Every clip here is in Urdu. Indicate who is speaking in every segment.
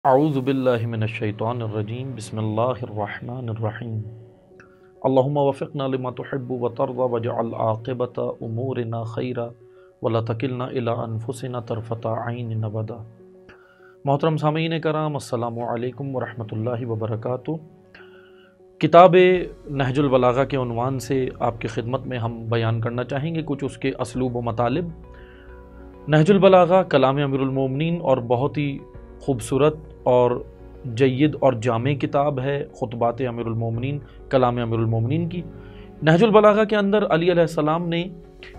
Speaker 1: اعوذ باللہ من الشیطان الرجیم بسم اللہ الرحمن الرحیم اللہم وفقنا لما تحب وترضى واجعل عاقبت امورنا خیرا ولا تکلنا الی انفسنا طرفۃ عین ابدا۔ محترم سامعین کرام، السلام علیکم ورحمۃ اللہ وبرکاتہ۔ کتاب نہج البلاغہ کے عنوان سے آپ کی خدمت میں ہم بیان کرنا چاہیں گے کچھ اس کے اسلوب و مطالب۔ نہج البلاغہ کلام امیر المومنین اور بہت ہی خوبصورت اور جید اور جامع کتاب ہے، خطبات امیر المومنین، کلام امیر المومنین کی۔ نہج البلاغہ کے اندر علی علیہ السلام نے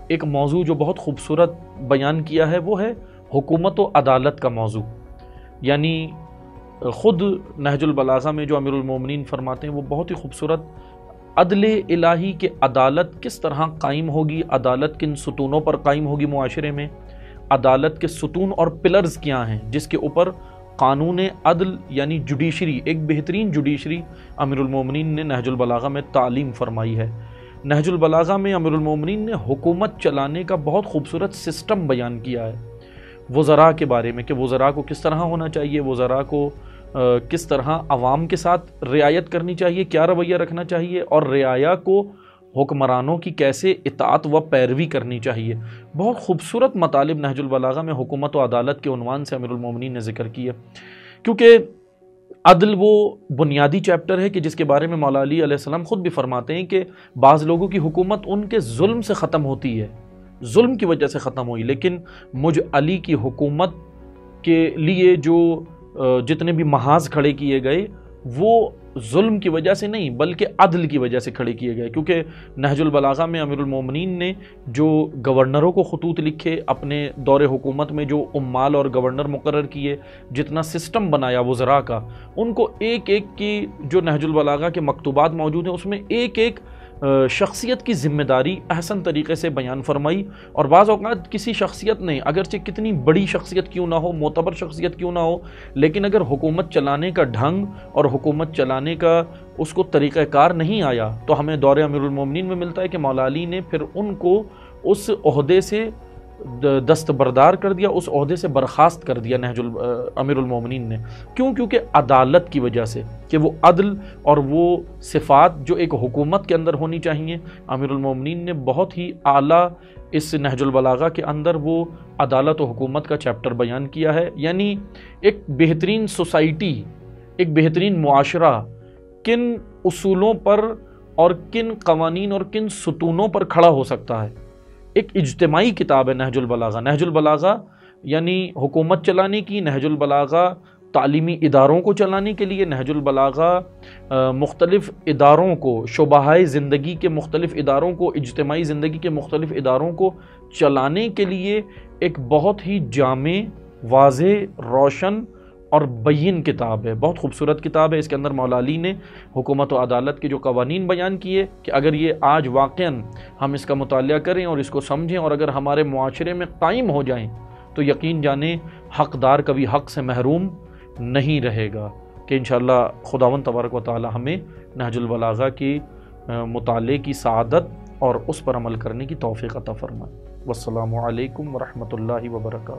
Speaker 1: ایک موضوع جو بہت خوبصورت بیان کیا ہے، وہ ہے حکومت و عدالت کا موضوع۔ یعنی خود نہج البلاغہ میں جو امیر المومنین فرماتے ہیں وہ بہت ہی خوبصورت، عدل الہی کے عدالت کس طرح قائم ہوگی، عدالت کن ستونوں پر قائم ہوگی معاشرے میں، عدالت کے ستون اور پلرز کیا ہیں جس کے اوپر قانون عدل یعنی جوڈیشری، ایک بہترین جوڈیشری امیر المومنین نے نہج البلاغہ میں تعلیم فرمائی ہے۔ نہج البلاغہ میں امیر المومنین نے حکومت چلانے کا بہت خوبصورت سسٹم بیان کیا ہے، وزراء کے بارے میں کہ وزراء کو کس طرح ہونا چاہیے، وزراء کو کس طرح عوام کے ساتھ رعایت کرنی چاہیے، کیا رویہ رکھنا چاہیے، اور رعایا کو حکمرانوں کی کیسے اطاعت و پیروی کرنی چاہیے۔ بہت خوبصورت مطالب نہج البلاغہ میں حکومت و عدالت کے عنوان سے امیر المومنین نے ذکر کیا، کیونکہ عدل وہ بنیادی چیپٹر ہے کہ جس کے بارے میں مولا علی علیہ السلام خود بھی فرماتے ہیں کہ بعض لوگوں کی حکومت ان کے ظلم سے ختم ہوتی ہے، ظلم کی وجہ سے ختم ہوئی، لیکن مجھ علی کی حکومت کے لیے جو جتنے بھی محاذ کھڑے کیے گئے وہ ظلم کی وجہ سے نہیں بلکہ عدل کی وجہ سے کھڑے کیے گئے، کیونکہ نہج البلاغہ میں امیر المومنین نے جو گورنروں کو خطوط لکھے، اپنے دور حکومت میں جو عمال اور گورنر مقرر کیے، جتنا سسٹم بنایا وزراء کا، ان کو ایک ایک کی جو نہج البلاغہ کے مکتوبات موجود ہیں اس میں ایک ایک شخصیت کی ذمہ داری احسن طریقے سے بیان فرمائی۔ اور بعض اوقات کسی شخصیت نے، اگرچہ کتنی بڑی شخصیت کیوں نہ ہو، معتبر شخصیت کیوں نہ ہو، لیکن اگر حکومت چلانے کا ڈھنگ اور حکومت چلانے کا اس کو طریقہ کار نہیں آیا تو ہمیں دور امیر المومنین میں ملتا ہے کہ مولا علی نے پھر ان کو اس عہدے سے دستبردار کر دیا، اس عہدے سے برخاست کر دیا امیر المومنین نے۔ کیونکہ عدالت کی وجہ سے کہ وہ عدل اور وہ صفات جو ایک حکومت کے اندر ہونی چاہیے، امیر المومنین نے بہت ہی اعلیٰ اس نہج البلاغہ کے اندر وہ عدالت و حکومت کا چیپٹر بیان کیا ہے۔ یعنی ایک بہترین سوسائٹی، ایک بہترین معاشرہ کن اصولوں پر اور کن قوانین اور کن ستونوں پر کھڑا ہو سکتا ہے۔ ایک اجتماعی کتاب ہے نہج البلاغہ۔ نہج البلاغہ یعنی حکومت چلانے کی، نہج البلاغہ تعلیمی اداروں کو چلانے کے لیے، نہج البلاغہ مختلف اداروں کو، شعبۂ زندگی کے مختلف اداروں کو، اجتماعی زندگی کے مختلف اداروں کو چلانے کے لیے ایک بہت ہی جامع، واضح، روشن اور بین کتاب ہے، بہت خوبصورت کتاب ہے۔ اس کے اندر مولا علی نے حکومت و عدالت کے جو قوانین بیان کیے کہ اگر یہ آج واقعاً ہم اس کا مطالعہ کریں اور اس کو سمجھیں اور اگر ہمارے معاشرے میں قائم ہو جائیں تو یقین جانیں حقدار کبھی حق سے محروم نہیں رہے گا، کہ انشاءاللہ خداوند تبارک و تعالی ہمیں نہج البلاغہ کی مطالعے کی سعادت اور اس پر عمل کرنے کی توفیق عطا فرمائے۔ والسلام علیکم ورحمۃ اللہ وبرکاتہ۔